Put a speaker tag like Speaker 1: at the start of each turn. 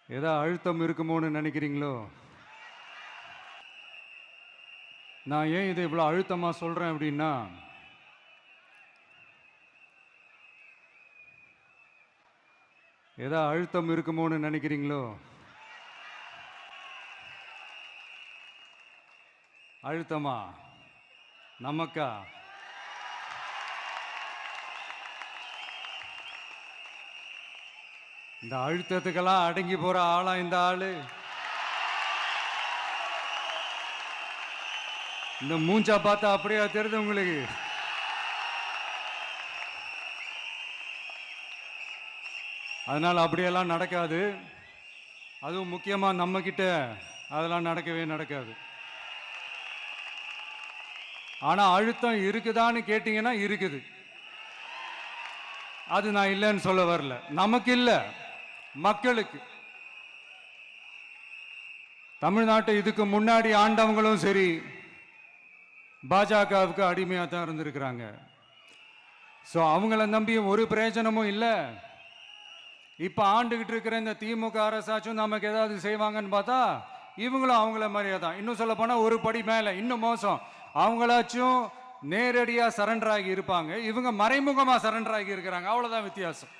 Speaker 1: ஏதோ அழுத்தம் இருக்குமோன்னு நினைக்கிறீங்களோ? நான் ஏன் இதை இவ்வளோ அழுத்தமாக சொல்கிறேன் அப்படின்னா, ஏதோ அழுத்தம் இருக்குமோன்னு நினைக்கிறீங்களோ? அழுத்தமா? நமக்கா? இந்த அழுத்தத்துக்கெல்லாம் அடங்கி போற ஆளா இந்த ஆளு? இந்த மூஞ்சா பார்த்தா அப்படியா தெரியுது உங்களுக்கு? அதனால் அப்படியெல்லாம் நடக்காது. அதுவும் முக்கியமாக நம்மக்கிட்ட அதெல்லாம் நடக்கவே நடக்காது. ஆனால் அழுத்தம் இருக்குதான்னு கேட்டிங்கன்னா இருக்குது. அது நான் இல்லைன்னு சொல்ல வரல. நமக்கு இல்லை, மக்களுக்கு. தமிழ்நாட்டை இதுக்கு முன்னாடி ஆண்டவங்களும் சரி பாஜகவுக்கு அடிமையாக தான் இருந்திருக்கிறாங்க. ஸோ அவங்கள நம்பியும் ஒரு பிரயோஜனமும் இல்லை. இப்போ ஆண்டுகிட்டு இருக்கிற இந்த திமுக அரசாச்சும் நமக்கு ஏதாவது செய்வாங்கன்னு பார்த்தா இவங்களும் அவங்கள மாதிரியே தான். இன்னும் சொல்ல போனால் ஒரு படி மேலே, இன்னும் மோசம். அவங்களாச்சும் நேரடியாக சரண்டர் ஆகி இருப்பாங்க, இவங்க மறைமுகமாக சரண்டர் ஆகி இருக்கிறாங்க. அவ்வளோதான் வித்தியாசம்.